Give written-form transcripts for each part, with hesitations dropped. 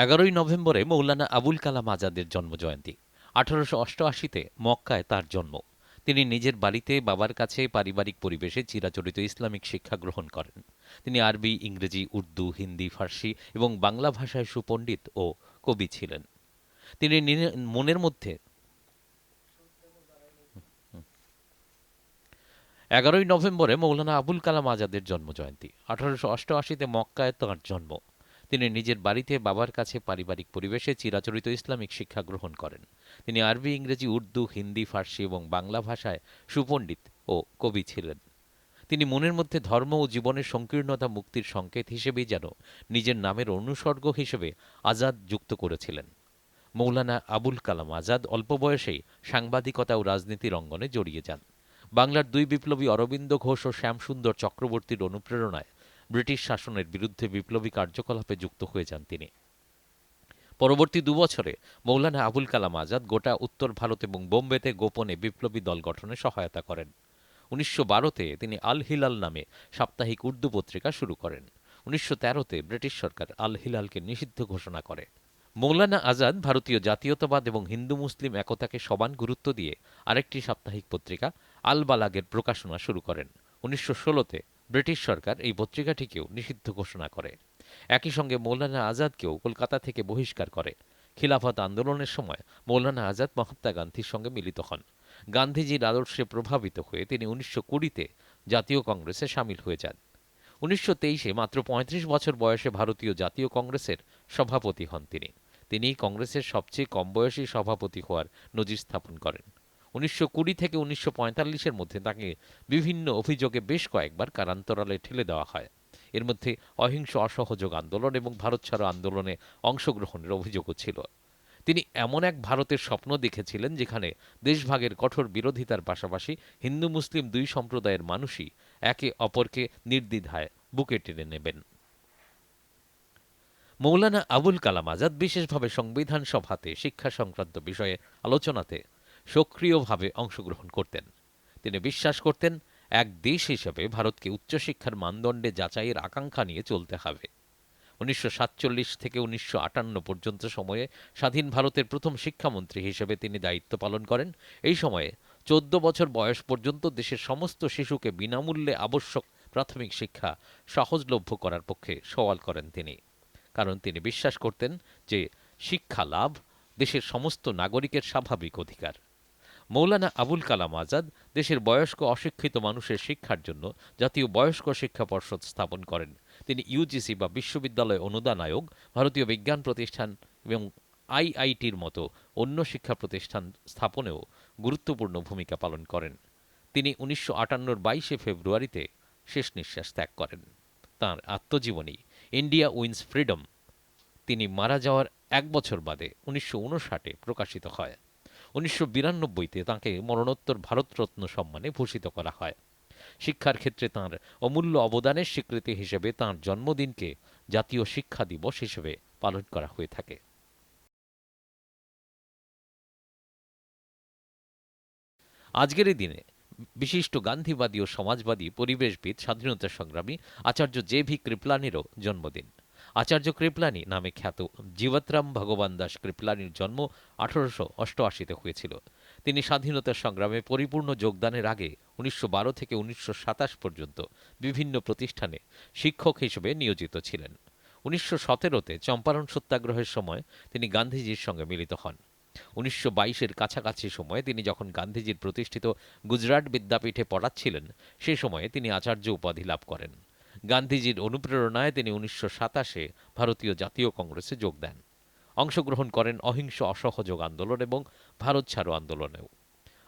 11ই নভেম্বরে মৌলানা আবুল কালাম আজাদের জন্মজয়ন্তী। 1888-তে মক্কায় তার জন্ম। তিনি নিজের বাড়িতে বাবার কাছে পারিবারিক পরিবেশে চিরাচরিত ইসলামিক শিক্ষা গ্রহণ করেন। তিনি আরবি, ইংরেজি, উর্দু, হিন্দি, ফার্সি এবং বাংলা ভাষায় সুপণ্ডিত ও কবি ছিলেন। তিনি মনের মধ্যে 11ই নভেম্বরে মৌলানা আবুল কালাম আজাদের জন্মজয়ন্তী। 1888-তে মক্কায় তাঁর জন্ম। তিনি নিজের বাড়িতে বাবার কাছে পারিবারিক পরিবেশে চিরাচরিত ইসলামিক শিক্ষা গ্রহণ করেন। তিনি আরবি, ইংরেজি, উর্দু, হিন্দি, ফার্সি এবং বাংলা ভাষায় সুপণ্ডিত ও কবি ছিলেন। তিনি মনের মধ্যে ধর্ম ও জীবনের সংকীর্ণতা মুক্তির সংকেত হিসেবেই যেন নিজের নামের অনুসর্গ হিসেবে আজাদ যুক্ত করেছিলেন। মৌলানা আবুল কালাম আজাদ অল্প বয়সেই সাংবাদিকতা ও রাজনীতির অঙ্গনে জড়িয়ে যান। বাংলার দুই বিপ্লবী অরবিন্দ ঘোষ ও শ্যামসুন্দর চক্রবর্তীর অনুপ্রেরণায় ব্রিটিশ শাসনের বিরুদ্ধে বিপ্লবী কার্যকলাপে যুক্ত হয়ে যান তিনি। পরবর্তী দুবছরে মৌলানা আবুল কালাম আজাদ গোটা উত্তর ভারত এবং বোম্বেতে গোপনে বিপ্লবী দল গঠনে সহায়তা করেন। 1912-তে তিনি আল হিলাল নামে সাপ্তাহিক উর্দু পত্রিকা শুরু করেন। 1913-তে ব্রিটিশ সরকার আল হিলালকে নিষিদ্ধ ঘোষণা করে। মৌলানা আজাদ ভারতীয় জাতীয়তাবাদ এবং হিন্দু মুসলিম একতাকে সমান গুরুত্ব দিয়ে আরেকটি সাপ্তাহিক পত্রিকা আল বালাগের প্রকাশনা শুরু করেন। 1916-তে ব্রিটিশ সরকার এই পত্রিকাটিকেও নিষিদ্ধ ঘোষণা করে। একই সঙ্গে মৌলানা আজাদকেও কলকাতা থেকে বহিষ্কার করে। খিলাফত আন্দোলনের সময় মৌলানা আজাদ মহাত্মা গান্ধীর সঙ্গে মিলিত হন। গান্ধীজির আদর্শে প্রভাবিত হয়ে তিনি 1920-তে জাতীয় কংগ্রেসে সামিল হয়ে যান। 1923-এ মাত্র 35 বছর বয়সে ভারতীয় জাতীয় কংগ্রেসের সভাপতি হন তিনি। তিনিই কংগ্রেসের সবচেয়ে কম বয়সী সভাপতি হওয়ার নজির স্থাপন করেন। 1920 থেকে 1945-এর মধ্যে তাকে বিভিন্ন অভিযোগে বেশ কয়েকবার কারান্তরালে ঠেলে দেওয়া হয়। এর মধ্যে অহিংস অসহযোগ আন্দোলন এবং ভারত ছাড়ো আন্দোলনে অংশগ্রহণের অভিযোগও ছিল। তিনি এমন এক ভারতের স্বপ্ন দেখেছিলেন যেখানে দেশভাগের কঠোর বিরোধিতার পাশাপাশি হিন্দু মুসলিম দুই সম্প্রদায়ের মানুষই একে অপরকে নির্দ্বিধায় বুকে টেনে নেবেন। মৌলানা আবুল কালাম আজাদ বিশেষভাবে সংবিধান সভাতে শিক্ষা সংক্রান্ত বিষয়ে আলোচনাতে সক্রিয়ভাবে অংশগ্রহণ করতেন। তিনি বিশ্বাস করতেন, এক দেশ হিসেবে ভারতকে উচ্চশিক্ষার মানদণ্ডে যাচাইয়ের আকাঙ্ক্ষা নিয়ে চলতে হবে। 1947 থেকে 1958 পর্যন্ত সময়ে স্বাধীন ভারতের প্রথম শিক্ষামন্ত্রী হিসেবে তিনি দায়িত্ব পালন করেন। এই সময়ে 14 বছর বয়স পর্যন্ত দেশের সমস্ত শিশুকে বিনামূল্যে আবশ্যক প্রাথমিক শিক্ষা সহজলভ্য করার পক্ষে সওয়াল করেন তিনি। কারণ তিনি বিশ্বাস করতেন যে শিক্ষা লাভ দেশের সমস্ত নাগরিকের স্বাভাবিক অধিকার। মৌলানা আবুল কালাম আজাদ দেশের বয়স্ক অশিক্ষিত মানুষের শিক্ষার জন্য জাতীয় বয়স্ক শিক্ষা পর্ষদ স্থাপন করেন। তিনি ইউজিসি বা বিশ্ববিদ্যালয় অনুদান আয়োগ, ভারতীয় বিজ্ঞান প্রতিষ্ঠান এবং আইআইটির মতো অন্য শিক্ষা প্রতিষ্ঠান স্থাপনেও গুরুত্বপূর্ণ ভূমিকা পালন করেন। তিনি 1958-র 22শে ফেব্রুয়ারিতে শেষ নিঃশ্বাস ত্যাগ করেন। তাঁর আত্মজীবনী ইন্ডিয়া উইন্স ফ্রিডম তিনি মারা যাওয়ার এক বছর বাদে 1959-এ প্রকাশিত হয়। 1992-তে তাঁকে মরণোত্তর ভারতরত্ন সম্মানে ভূষিত করা হয়। শিক্ষার ক্ষেত্রে তাঁর অমূল্য অবদানের স্বীকৃতি হিসেবে তাঁর জন্মদিনকে জাতীয় শিক্ষা দিবস হিসেবে পালন করা হয়ে থাকে। আজকের এই দিনে বিশিষ্ট গান্ধীবাদী ও সমাজবাদী পরিবেশবিদ স্বাধীনতা সংগ্রামী আচার্য জে.ভি. কৃপলানিরও জন্মদিন। আচার্য কৃপলানি নামে খ্যাত জীবতরাম ভগবান দাস কৃপলানির জন্ম 1888-তে হয়েছিল। তিনি স্বাধীনতা সংগ্রামে পরিপূর্ণ যোগদানের আগে 1912 থেকে 1927 পর্যন্ত বিভিন্ন প্রতিষ্ঠানে শিক্ষক হিসেবে নিয়োজিত ছিলেন। 1917-তে চম্পারণ সত্যাগ্রহের সময় তিনি গান্ধীজির সঙ্গে মিলিত হন। 1922-এর কাছাকাছি সময়ে তিনি যখন গান্ধীজির প্রতিষ্ঠিত গুজরাট বিদ্যাপীঠে পড়াচ্ছিলেন, সে সময়ে তিনি আচার্য উপাধি লাভ করেন। গান্ধীজির অনুপ্রেরণায় তিনি 1927-এ ভারতীয় জাতীয় কংগ্রেসে যোগ দেন। অংশগ্রহণ করেন অহিংস অসহযোগ আন্দোলন এবং ভারত ছাড়ো আন্দোলনেও।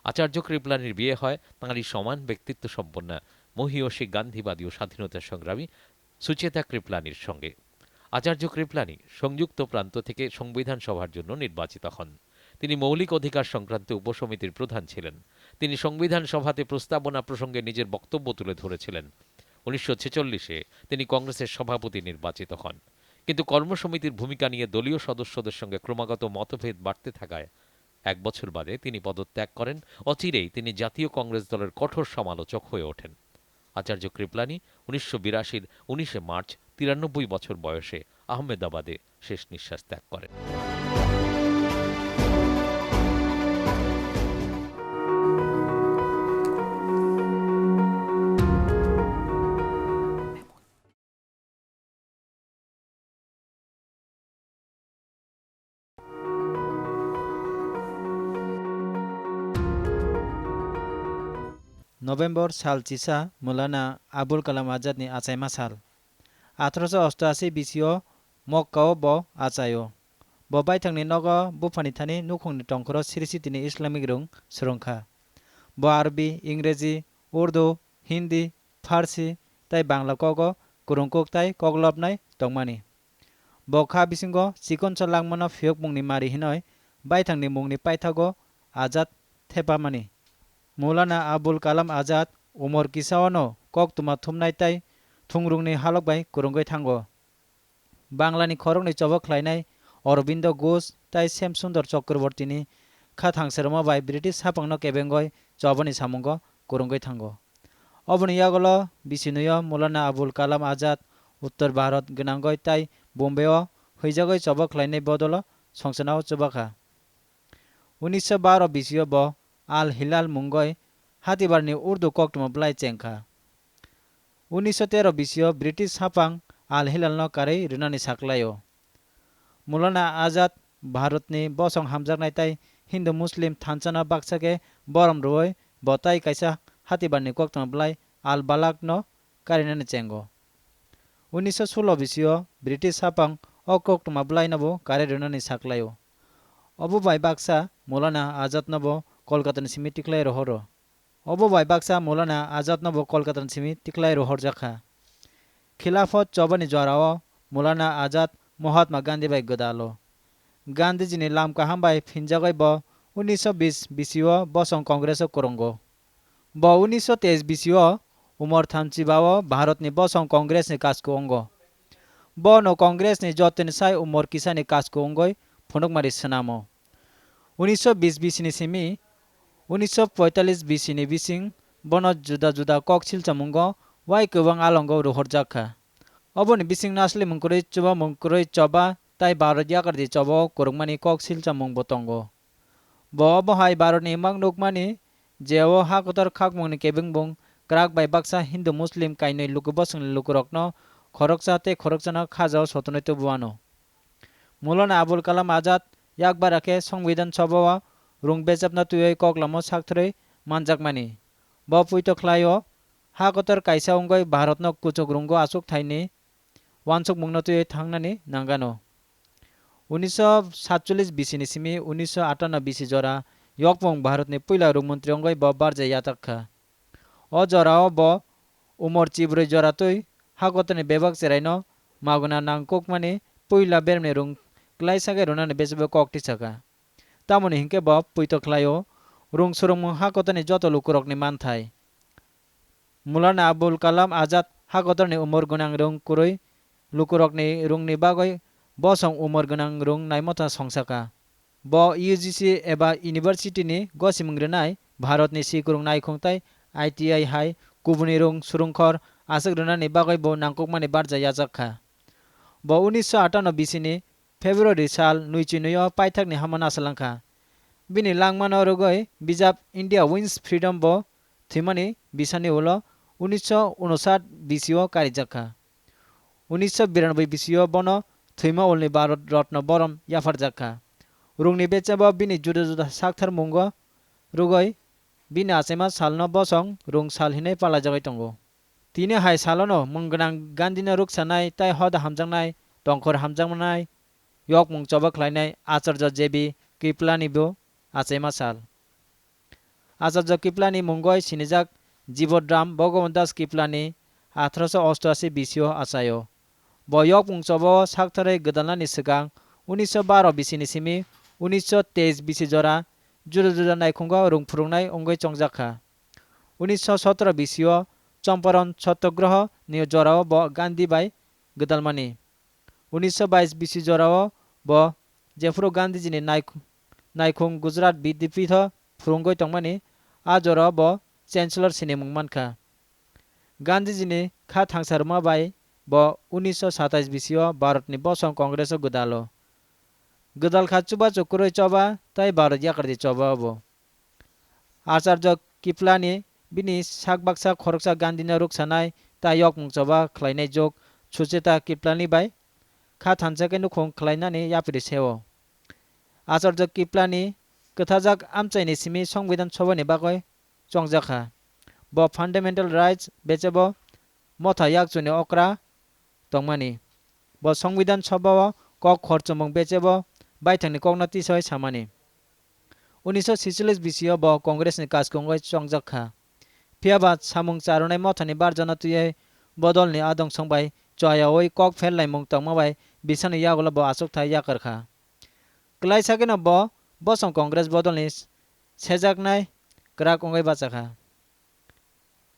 আচার্য কৃপলানির বিয়ে হয় তাঁরই সমান ব্যক্তিত্ব সম্পন্না মহীয়সী গান্ধীবাদী ও স্বাধীনতা সংগ্রামী সুচেতা কৃপলানির সঙ্গে। আচার্য কৃপলানি সংযুক্ত প্রান্ত থেকে সংবিধান সভার জন্য নির্বাচিত হন। তিনি মৌলিক অধিকার সংক্রান্ত উপসমিতির প্রধান ছিলেন। তিনি সংবিধান সভাতে প্রস্তাবনা প্রসঙ্গে নিজের বক্তব্য তুলে ধরেছিলেন। 1946-এ তিনি কংগ্রেসের সভাপতি নির্বাচিত হন। কিন্তু কর্মসমিতির ভূমিকা নিয়ে দলীয় সদস্যদের সঙ্গে ক্রমাগত মতভেদ বাড়তে থাকায় এক বছর বাদে তিনি পদত্যাগ করেন। অচিরেই তিনি জাতীয় কংগ্রেস দলের কঠোর সমালোচক হয়ে ওঠেন। আচার্য কৃপলানি 1982-র 19শে মার্চ 93 বছর বয়সে আহমেদাবাদে শেষ নিঃশ্বাস ত্যাগ করেন। नभेम्बर साल चिसा मौलाना आबुल कालाम आजादनि आचाइमा साल 1888 बिसियो मक्काओ ब आचायो ब बाइथांनि नग बुफानि थानि नुखंनि टंखर सिरिसितिनि इस्लामिक रुं सुरंखा ब आरबी इंरेजी उर्दू हिंदी फारसी ताई बांग्ला कग कुरुंकुक ताई कगलबनाय तंमानि ब खा बिसिंग चिकन चलांगमन फियक मुंनि मारि हिनय बाइथांनि मुंनि पाइथागो आजाद थेपामानि मौलाना आबुल कालाम आजाद उमर किसावनो कक तुमा थुमनाय ताई थुंग्रुंनि हालक बाय कुरुंगै थांगो बांग्लानि खरंनि चबक ख्लायनाय अरबिंद घोष ताई श्याम सुंदर चक्रवर्तीनि खा थांसरमा बाय ब्रिटिश हाफांनो केबेंगय चबनि सामुंग कुरुंगै थांगो अबनि यागल बिसिनुय मौलाना आबुल कालाम आजाद उत्तर भारत गनांगय ताई बम्बेओ हैजागै चबक ख्लायनाय बदल संसनाव चबाखा 1912 बिसियो ब आल हिलाल मुंगय हातिबारनि उर्दू कक्टम ब्लाइ चेंखा 1913 बिसियो ब्रिटिश हाफां आल हिलाल न कारै रुनानि साख्लायो मौलाना आजाद भारतनि बसं हामजानाय ताई हिंदू मुस्लिम थानसाना बाक्साके बरम रोय बताई कैसा हातिबारनि कक्टम ब्लाइ आल बालाक न कारिनानि चेंगो 1916 बिसियो ब्रिटिश हाफां अ कक्टम ब्लाइ नबो कारै रुनानि साख्लायो अबु बाय बाक्सा मौलाना आजाद नबो कलकाता सिमी टिक्लाय रहर अबो बाय बाक्सा मौलाना आजाद नबो कलकाता सिमी टिक्लाय रहर जाखा खिलाफत चौबनी ज्वाराओ मौलाना आजाद महात्मा गांधी बाय गदालो गांधीजीनि लाम काहाम बाय फिनजागय ब 1920 बिसियो बसं कांग्रेस कोरंगो ब 1923 बिसियो उमर थामचिबाओ भारतनि बसं कांग्रेसनि काजको अंगो ब नो कांग्रेसनि जतन साय उमर किसानि काजको अंगय फुनुकमारि सनामो 1920 बिसिनि सिमी 1945 बिसिनि बिसिं बन जुदा जुदा कक सिलचामुंग वाई गोबां आलंगो रोहर जाखा अबनि बिसिं नासले मुंकुरै चबा ताई भारत याकारदि चबो कोरंगमानि कक सिलचामुंग बतंगो ब बहाय भारतनि मांग नुकमानि जेओ हाकतर खाकमुंनि केबिंबुं क्राक बाय बाक्सा हिंदू मुस्लिम काइनै लुकु बसंनि लुकुरकनो खरकसा ते खरकसाना खाजाओ सतनै तुबुआनो मौलाना आबुल कालाम आजाद याकबाराके संविधान सभावा रुं बेजाबना तुयै कगलामो साकथरै मानजाकमानि ब पुइतो ख्लायो हाकतर काइसा अंगय भारतनो कुचुक रुंगो आसुक थाइनि वानसुक मुंनो तुयै थांनानि नांगानो 1947 बिसिनि सिमी 1958 बिसि जरा यकपं भारतनि पहिला रुं मन्त्री अंगय ब बारजे यातखा अ जराओ ब उमर चिब्रै जरा तुई हाकतरनि बेबाक चेराइनो मागुना नांगकुकमानि पहिला बेरमनि रुं क्लाइसागे रुनानि बेजबो ककटि सका तामुनि हिंके ब पुइतो ख्लायो रुं सुरुंग हाकतरनि जत लुकुरकनि मानथाय मौलाना आबुल कालाम आजाद हाकतरनि उमर गोनां रुं कुरै लुकुरकनि रुंनि बागै बसं उमर गोनां रुं नायमथा संसाका ब यूजीसी एबा यूनिवर्सिटीनि गसिमंग्रेनाय भारतनि सिकुरुं नायखंथाय ITI हाय कुबुनि रुं सुरुंखर आसक रुनानि बागै ब नांगकुकमानि बारजा याजाखा ब 1958 बिसिनि फेब्रुवारि साल नुइचिनुयो पाइथाकनि हामना सलांखा बिनि लांमानो रुगै बिजाब इंडिया विन्स फ्रीडम ब थिमानि बिसानि उलो 1959 बिसियो कारिजाखा 1992 बिसियो बनो थैमा उलनि भारत रत्न बरम याफार जाखा रुंनि बेचाबा बिनि जुदा जुदा साकथार मुंगो रुगै बिनि आसेमा सालनो बसं रुं साल हिनै पाला जागै तंगो तिने हाय सालनो मुंगनां गांधीनो रुकसानाय ताय हद हामजांनाय टंखर हामजांनाय यक मुं चबक लायनाय आचार्य जेबी किपलानिबो आसेमा साल आचार्य किपलानि मुंगय सिनिजाक जीवोद्राम भगवान दास किपलानि 1888 बिसियो आचायो ब यक मुं चबो साकथारै गोदानलानि सिगां 1912 बिसिनि सिमी 1923 बिसि जरा जुदा जुदा नायखंगा रुं फुरुंनाय अंगै चंजाखा 1917 बिसियो चंपारण सत्याग्रह नि जराओ ब गांधी बाय गोदालमानि 1922 बिसि जराओ ब जेफ्रो गांधीजीनि नायखुं गुजरात विद्यापीठ फुरुंगै तंमानि आ जराओ ब चेंसलर सिनि मुंमानखा गांधीजीनि खा थांसारमा bye bo 1927 bisio Bharat ni Bosong Congress o gudalo gudal kha chuba chukuroi choba tai Bharat yakardi choba bo Acharya Kiplani bini sakbaksa khoroksa Gandhi na ruksanai ta yokmung choba khlainai jok Sucheta Kiplani bai kha thanchake nukhong khlainani yapiri seo Acharya Kiplani kathajak amchaini simi Songbidan Sabha ni bagoi chongjakha bo fundamental rights bechebo motha yakchuni okra tongmani bo Songbidan Sabha o kok khorchomong bechebo baithangni kokna tisoi samani 1946 bisio bo Congress ni kaskongoi chongjakha phiaba samung charonai mothani barjana tuye bodol ni adong songbai choyaoi kok phelnai mung tongmabai bisani yagola bo asok thai yakarkha klai sakena bo Bosong Congress bodol ni sejaknai krak ongai bachakha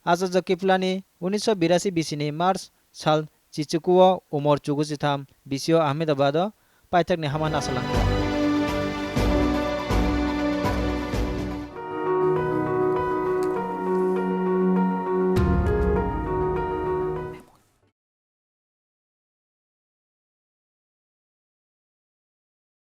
Acharya Kiplani 1982 bisini March sal chichukuo umor 43 bisio Ahmedabad o paithakni hama nasalang